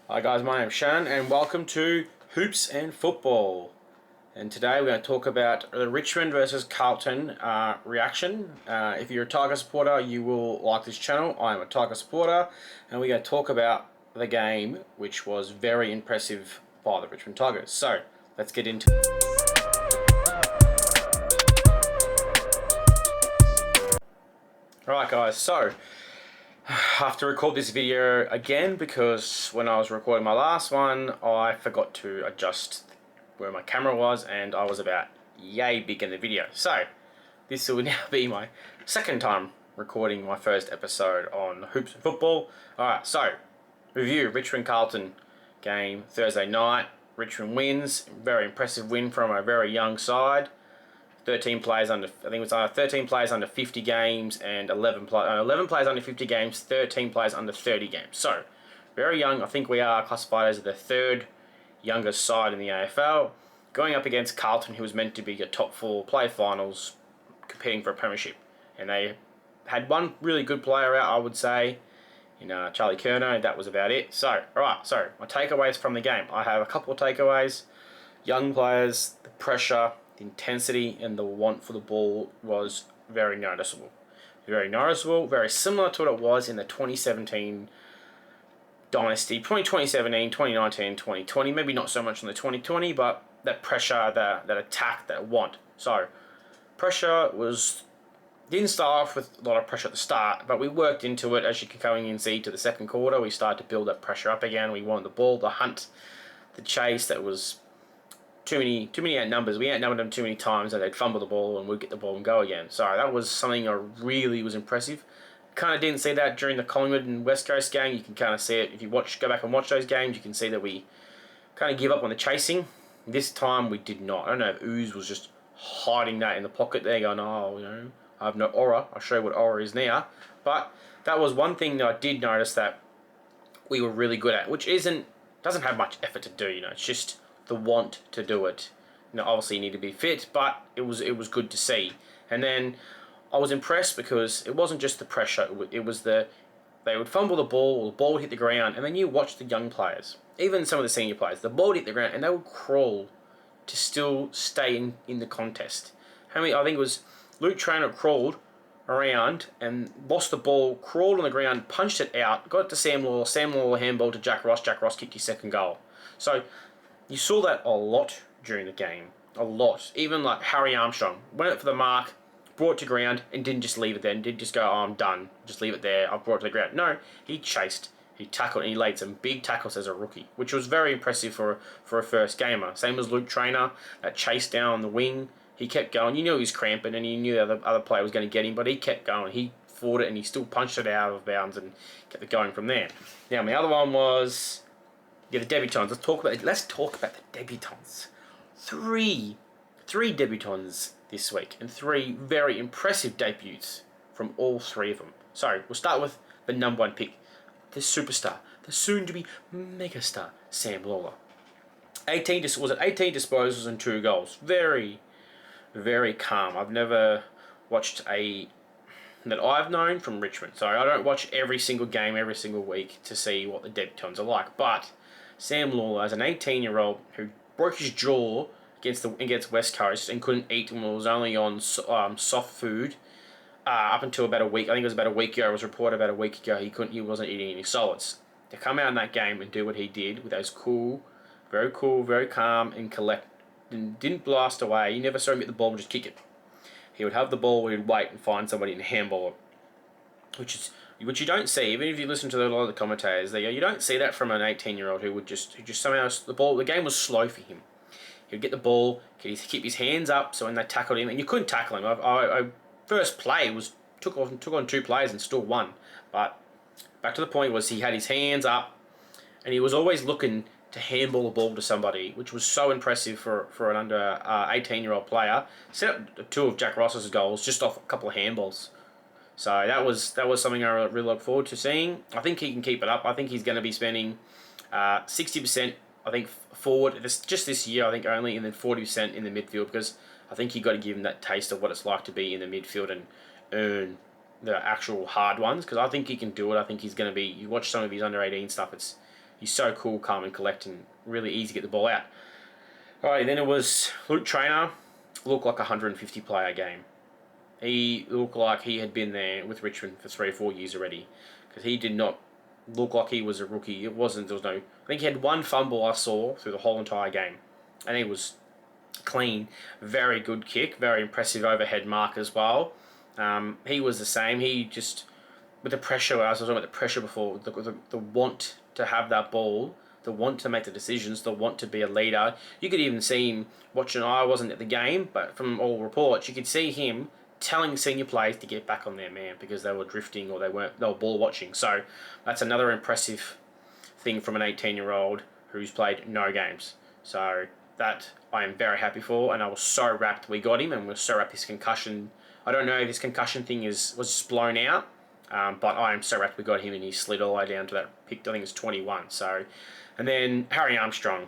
Hi guys, my name's Shannon and welcome to Hoops and Football. And today we're going to talk about the Richmond versus Carlton reaction. If you're a Tiger supporter, you will like this channel. I am a Tiger supporter, and we're going to talk about the game, which was very impressive by the Richmond Tigers. So, let's get into it. Alright guys, so I have to record this video again because when I was recording my last one, I forgot to adjust where my camera was and I was about yay big in the video. So this will now be my second time recording my first episode on Hoops and Football. Alright, so review Richmond Carlton game Thursday night. Richmond wins, very impressive win from a very young side. 13 players under, I think it was 13 players under 50 games and 11 players under 50 games, 13 players under 30 games. So, very young. I think we are classified as the third youngest side in the AFL. Going up against Carlton, who was meant to be a top 4 play finals, competing for a premiership. And they had one really good player out, I would say, in Charlie Curnow. That was about it. So, alright, so my takeaways from the game. I have a couple of takeaways. Young players, the pressure, the intensity and the want for the ball was very noticeable. Very noticeable, very similar to what it was in the 2017 dynasty. 2017, 2019, 2020. Maybe not so much in the 2020, but that pressure, that attack, that want. So, pressure didn't start off with a lot of pressure at the start, but we worked into it as you can going in see to the second quarter. We started to build that pressure up again. We wanted the ball, the hunt, the chase. That was too many outnumbers. We outnumbered them too many times that they'd fumble the ball and we'd get the ball and go again. So that was something I really was impressive. Kind of didn't see that during the Collingwood and West Coast game. You can kind of see it if you go back and watch those games. You can see that we kind of give up on the chasing. This time we did not. I don't know if Ooze was just hiding that in the pocket there, going, oh, I have no aura. I'll show you what aura is now. But that was one thing that I did notice that we were really good at, which doesn't have much effort to do. It's just the want to do it. Obviously you need to be fit, but it was good to see. And then I was impressed because it wasn't just the pressure. It was they would fumble the ball would hit the ground, and then you watch the young players, even some of the senior players, the ball would hit the ground and they would crawl to still stay in the contest. I think it was Luke Traynor crawled around and lost the ball, crawled on the ground, punched it out, got it to Sam Lawler handball to Jack Ross kicked his second goal. So you saw that a lot during the game. A lot. Even like Harry Armstrong went up for the mark, brought it to ground, and didn't just leave it there. And didn't just go, oh, I'm done. Just leave it there. I've brought it to the ground. No, he chased, he tackled, and he laid some big tackles as a rookie, which was very impressive for a first gamer. Same as Luke Traynor, that chase down on the wing. He kept going. You knew he was cramping, and he knew the other player was going to get him, but he kept going. He fought it, and he still punched it out of bounds and kept it going from there. Now, my other one was the debutants. Let's talk about the debutants. Three debutants this week, and 3 very impressive debuts from all 3 of them. So we'll start with the number 1 pick, the superstar, the soon-to-be megastar, Sam Lawler. 18 disposals and 2 goals. Very, very calm. I've never watched that I've known from Richmond. So I don't watch every single game every single week to see what the debutants are like, but Sam Lawler, as an 18-year-old who broke his jaw against West Coast and couldn't eat and was only on soft food up until about a week. I think it was about a week ago. It was reported about a week ago he wasn't eating any solids. To come out in that game and do what he did with those cool, very calm and collect, and didn't blast away. You never saw him get the ball and just kick it. He would have the ball, he would wait and find somebody and handball it, which you don't see. Even if you listen to a lot of the commentators, you don't see that from an 18-year-old who just somehow the game was slow for him. He would get the ball, he'd keep his hands up, so when they tackled him, and you couldn't tackle him. I first play took on 2 players and still won. But back to the point was he had his hands up, and he was always looking to handball the ball to somebody, which was so impressive for an under 18-year-old player. Set up 2 of Jack Ross's goals just off a couple of handballs. So that was something I really look forward to seeing. I think he can keep it up. I think he's going to be spending 60%, I think, forward just this year, I think only, and then 40% in the midfield, because I think you got to give him that taste of what it's like to be in the midfield and earn the actual hard ones, because I think he can do it. I think he's going to be, you watch some of his under 18 stuff, He's so cool, calm and collecting. Really easy to get the ball out. Alright, then it was Luke Traynor. Looked like a 150 player game. He looked like he had been there with Richmond for 3 or 4 years already. Because he did not look like he was a rookie. It wasn't, there was no... I think he had one fumble I saw through the whole entire game. And he was clean. Very good kick. Very impressive overhead mark as well. He was the same. He just... With the pressure, I was talking about the pressure before, the want to have that ball, the want to make the decisions, the want to be a leader. You could even see him watching. I wasn't at the game, but from all reports, you could see him telling senior players to get back on their man because they were drifting or they were ball watching. So that's another impressive thing from an 18-year-old who's played no games. So that I am very happy for, and I was so rapt we got him, and we're so rapt his concussion. I don't know if this concussion thing was just blown out. But I am so rapt we got him, and he slid all the way down to that pick. I think it's 21. So, and then Harry Armstrong,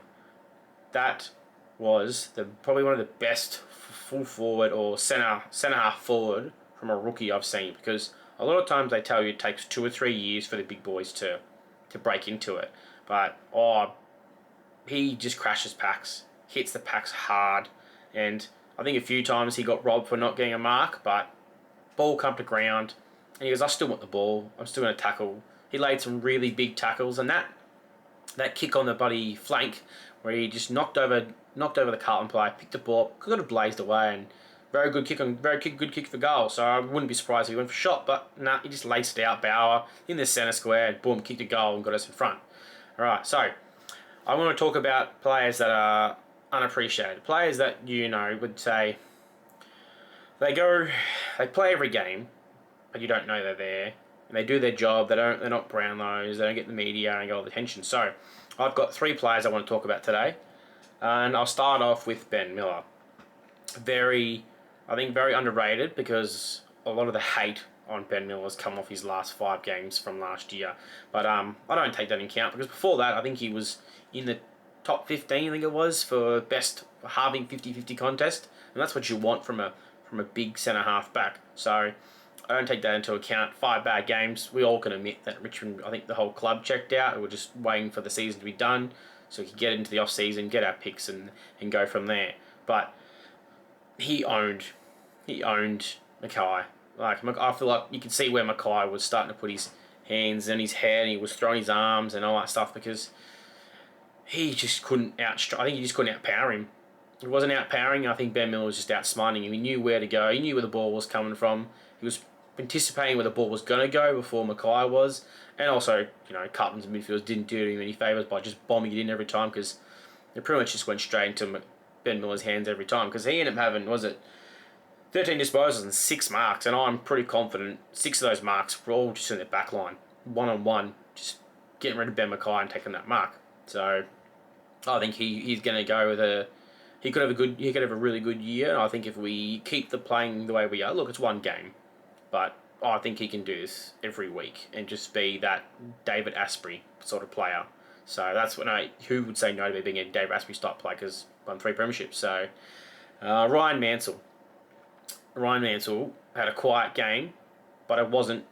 that was probably one of the best full forward or centre half forward from a rookie I've seen, because a lot of times they tell you it takes 2 or 3 years for the big boys to break into it. But he just crashes packs, hits the packs hard, and I think a few times he got robbed for not getting a mark, but ball come to ground. And he goes, I still want the ball. I'm still going to tackle. He laid some really big tackles, and that kick on the bloody flank where he just knocked over the Carlton player, picked the ball up, could have blazed away, and good kick for goal. So I wouldn't be surprised if he went for shot, but nah, he just laced it out, Bauer in the centre square, and boom, kicked a goal and got us in front. All right, so I want to talk about players that are unappreciated, players that would say they play every game, but you don't know they're there, and they do their job. They're not Brownlows. They don't get the media and get all the attention. So, I've got 3 players I want to talk about today, and I'll start off with Ben Miller. I think very underrated, because a lot of the hate on Ben Miller has come off his last 5 games from last year. But I don't take that into account, because before that I think he was in the top 15. I think it was for best halving 50-50 contest, and that's what you want from a big centre half back. So I don't take that into account. 5 bad games. We all can admit that Richmond, I think the whole club checked out. We were just waiting for the season to be done so we could get into the off-season, get our picks and go from there. But he owned Mackay. I feel like you could see where Mackay was starting to put his hands in his head, and he was throwing his arms and all that stuff, because he just couldn't I think he just couldn't outpower him. He wasn't outpowering. I think Ben Miller was just outsmarting him. He knew where to go. He knew where the ball was coming from. He was anticipating where the ball was going to go before Mackay was. And also, Carlton's midfielders didn't do him any favours by just bombing it in every time, because it pretty much just went straight into Ben Miller's hands every time, because he ended up having, 13 disposals and 6 marks, and I'm pretty confident 6 of those marks were all just in the back line, one-on-one, just getting rid of Ben Mackay and taking that mark. So I think he's going to go with he could have a really good year. And I think if we keep playing the way we are, look, it's 1 game, but I think he can do this every week and just be that David Asprey sort of player. So that's who would say no to being a David Asprey type player, because won 3 premierships. So Ryan Mansell had a quiet game, but it wasn't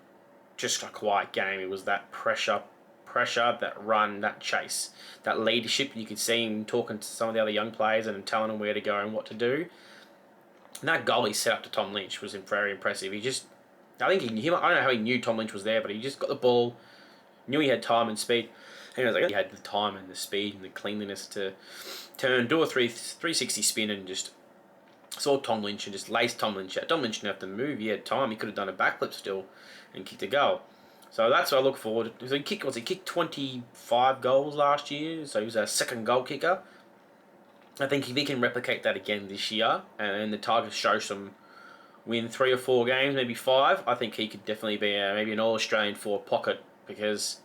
just a quiet game. It was that pressure, that run, that chase, that leadership. You could see him talking to some of the other young players and telling them where to go and what to do. And that goal he set up to Tom Lynch was very impressive. I don't know how he knew Tom Lynch was there, but he just got the ball, knew he had time and speed. And he had the time and the speed and the cleanliness to do a 360 spin and just saw Tom Lynch and just laced Tom Lynch out. Tom Lynch didn't have to move. He had time. He could have done a backflip still and kicked a goal. So that's what I look forward to. He kicked 25 goals last year, so he was our second goal kicker. I think if he can replicate that again this year, and the Tigers show win 3 or 4 games, maybe 5, I think he could definitely be maybe an All-Australian for pocket, because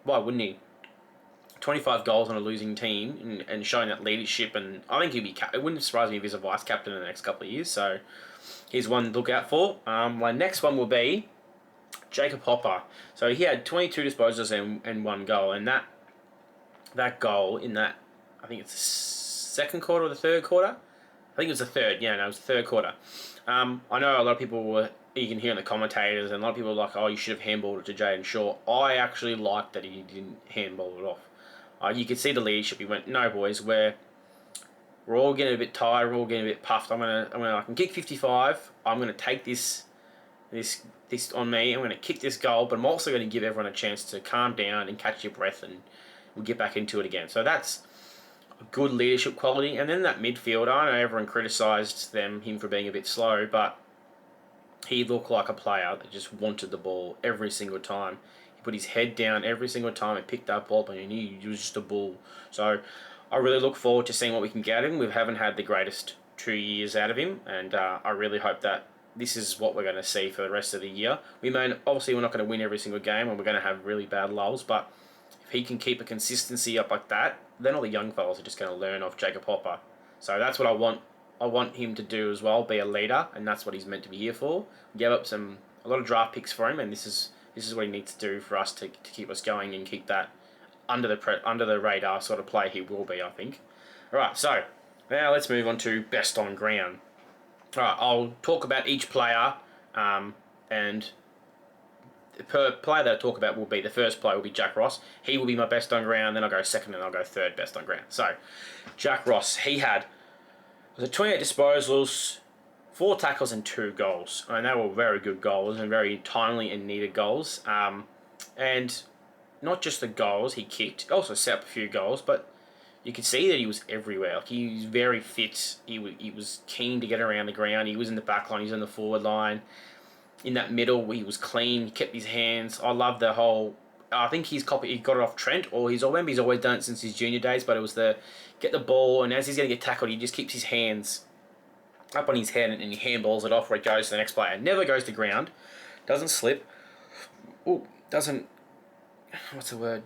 why wouldn't he? 25 goals on a losing team and showing that leadership, and I think it wouldn't surprise me if he's a vice captain in the next couple of years. So he's one to look out for. My next one will be Jacob Hopper. So he had 22 disposals and 1 goal, and that goal in that, I think it's the second quarter or the third quarter. I think it was the third. Yeah, no, it was the third quarter. I know a lot of people you can hear in the commentators, and a lot of people are like, oh, you should have handballed it to Jaden Shaw. I actually like that he didn't handball it off. You could see the leadership. He went, no boys, we're all getting a bit tired, we're all getting a bit puffed. I can kick 55. I'm gonna take this on me. I'm gonna kick this goal, but I'm also gonna give everyone a chance to calm down and catch your breath, and we'll get back into it again. So that's a good leadership quality. And then that midfield, I know everyone criticised him for being a bit slow, but he looked like a player that just wanted the ball every single time. He put his head down every single time and picked that ball up, and he was just a bull. So I really look forward to seeing what we can get out of him. We haven't had the greatest 2 years out of him, and I really hope that this is what we're going to see for the rest of the year. Obviously we're not going to win every single game, and we're going to have really bad lulls, but if he can keep a consistency up like that, then all the young fellas are just going to learn off Jacob Hopper. So that's what I want. I want him to do as well, be a leader, and that's what he's meant to be here for. We gave up a lot of draft picks for him, and this is what he needs to do for us to keep us going and keep that under the radar sort of play he will be, I think. All right, so now let's move on to best on ground. All right, I'll talk about each player, and per player that I talk about will be, the first player will be Jack Ross. He will be my best on ground, then I'll go second, and I'll go third best on ground. So, Jack Ross, he had 28 disposals, 4 tackles and 2 goals. And they were very good goals and very timely and needed goals. And not just the goals he kicked, he also set up a few goals, but you could see that he was everywhere. Like, he was very fit. He was keen to get around the ground. He was in the back line. He was in the forward line. In that middle, he was clean. He kept his hands. I love the whole... I think he got it off Trent, or he's always done it since his junior days, but it was the get the ball, and as he's going to get tackled, he just keeps his hands up on his head and he handballs it off where it goes to the next player. Never goes to ground. Doesn't slip. Doesn't... What's the word?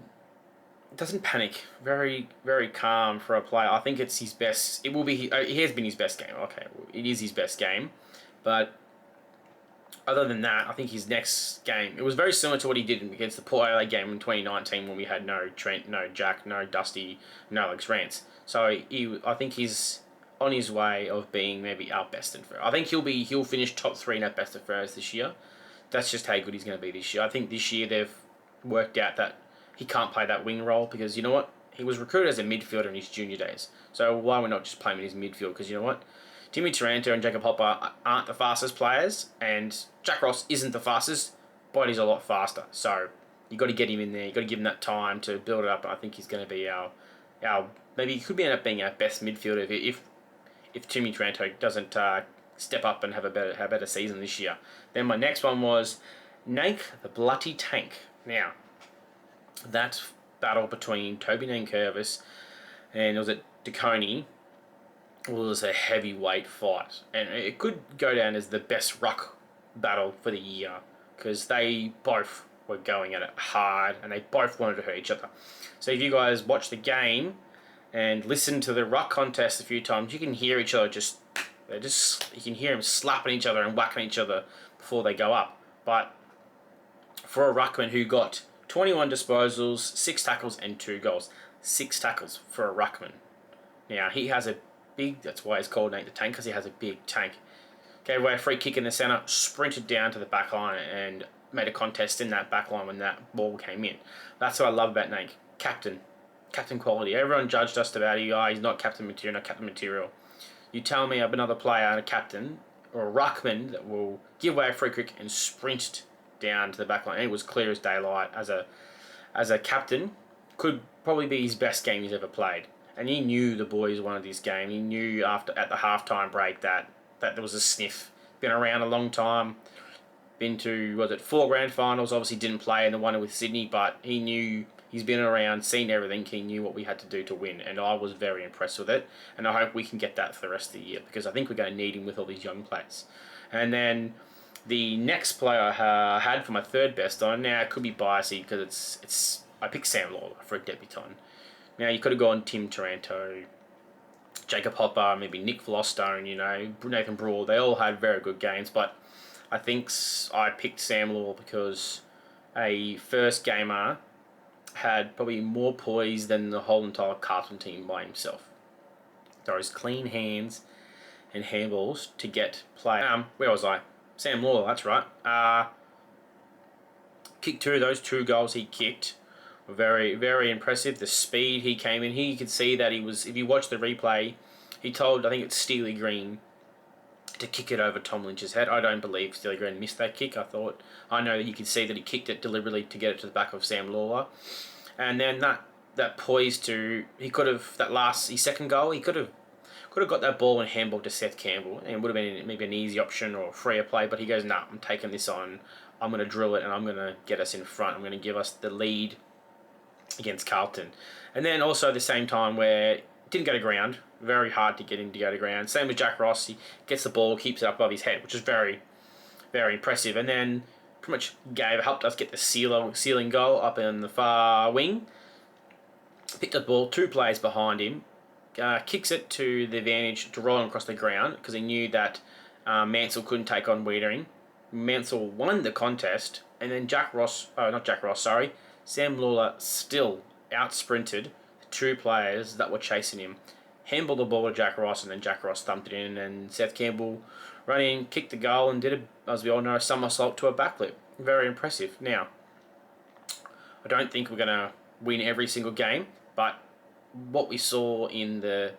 Doesn't panic. Very, very calm for a player. I think it's his best... It will be... He has been his best game. Okay, it is his best game. But other than that, I think his next game... It was very similar to what he did against the Port Adelaide game in 2019 when we had no Trent, no Jack, no Dusty, no Alex Rance. So I think he's on his way of being maybe our best and fair. I think he'll finish top 3 in our best and fairest this year. That's just how good he's going to be this year. I think this year they've worked out that he can't play that wing role because, you know what? He was recruited as a midfielder in his junior days. So why would we not just play him in his midfield? Because, you know what? Timmy Taranto and Jacob Hopper aren't the fastest players, and Jack Ross isn't the fastest, but he's a lot faster. So you got to get him in there. You got to give him that time to build it up. And I think he's going to be our maybe he could end up being our best midfielder if Timmy Taranto doesn't step up and have a better season this year. Then my next one was Nank the Bloody Tank. Now, that battle between Toby Nankervis and was it DeConey was a heavyweight fight, and it could go down as the best ruck battle for the year because they both were going at it hard and they both wanted to hurt each other. So if you guys watch the game and listen to the ruck contest a few times, you can hear each other you can hear them slapping each other and whacking each other before they go up. But for a ruckman who got 21 disposals, 6 tackles and 2 goals. 6 tackles for a ruckman. Now, he has a big... That's why he's called Nate the Tank, because he has a big tank. Gave away a free kick in the centre, sprinted down to the back line and made a contest in that back line when that ball came in. That's what I love about Nate. Captain quality. Everyone judged us about he's not captain material, not captain material. You tell me of another player and a captain or a ruckman that will give away a free kick and sprint down to the back line. And it was clear as daylight. As a captain, could probably be his best game he's ever played. And he knew the boys wanted this game. He knew at the halftime break that there was a sniff. Been around a long time. Been to 4 grand finals. Obviously didn't play in the one with Sydney, but he knew. He's been around, seen everything. He knew what we had to do to win, and I was very impressed with it. And I hope we can get that for the rest of the year because I think we're going to need him with all these young players. And then the next player I had for my third best on, now it could be biasy because I picked Sam Lawler for a debutant. Now you could have gone Tim Taranto, Jacob Hopper, maybe Nick Vlostone, Nathan Brawl. They all had very good games, but I think I picked Sam Lawler because a first gamer had probably more poise than the whole entire Carlton team by himself. Those clean hands and handballs to get play. Where was I? Sam Lawler, that's right. Kicked 2 of those 2 goals he kicked Very, very impressive. The speed he came in, you could see that he was, if you watch the replay, he told, I think it's Steely Green, to kick it over Tom Lynch's head. I don't believe Steely Green missed that kick. I know that you could see that he kicked it deliberately to get it to the back of Sam Lawler. And then that poise to, he could have, his second goal, he could have got that ball and handballed to Seth Campbell, and it would have been maybe an easy option or a freer play, but he goes, nah, I'm taking this on, I'm going to drill it, and I'm going to get us in front, I'm going to give us the lead against Carlton. And then also at the same time where it didn't go to ground, very hard to get him to go to ground. Same with Jack Ross, he gets the ball, keeps it up above his head, which is very, very impressive. And then pretty much helped us get the ceiling goal up in the far wing. Picked up the ball, 2 players behind him, kicks it to the advantage to roll across the ground because he knew that Mansell couldn't take on Wiedering. Mansell won the contest, and then Sam Lawler still out-sprinted the 2 players that were chasing him. Handballed the ball to Jack Ross, and then Jack Ross thumped it in, and Seth Campbell ran in, kicked the goal, and did, as we all know, a somersault to a backflip. Very impressive. Now, I don't think we're going to win every single game, but what we saw in the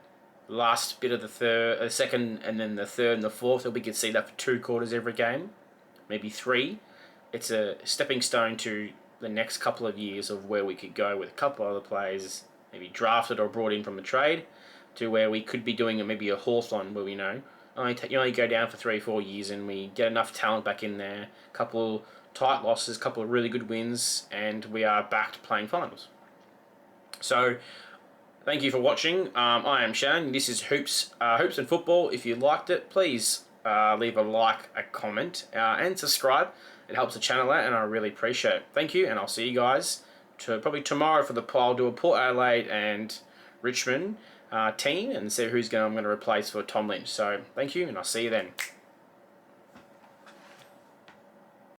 last bit of the second, and then the third and the fourth, we could see that for 2 quarters every game, maybe 3. It's a stepping stone to the next couple of years of where we could go with a couple of other players, maybe drafted or brought in from the trade, to where we could be doing maybe a Hawthorn where we know you only go down for 3-4 years and we get enough talent back in there, a couple tight losses, a couple of really good wins, and we are back to playing finals. So, thank you for watching. I am Shannon. This is Hoops and Football. If you liked it, please leave a like, a comment, and subscribe. It helps the channel out, and I really appreciate it. Thank you, and I'll see you guys probably tomorrow for I'll do a Port Adelaide and Richmond team and see I'm going to replace for Tom Lynch. So, thank you, and I'll see you then.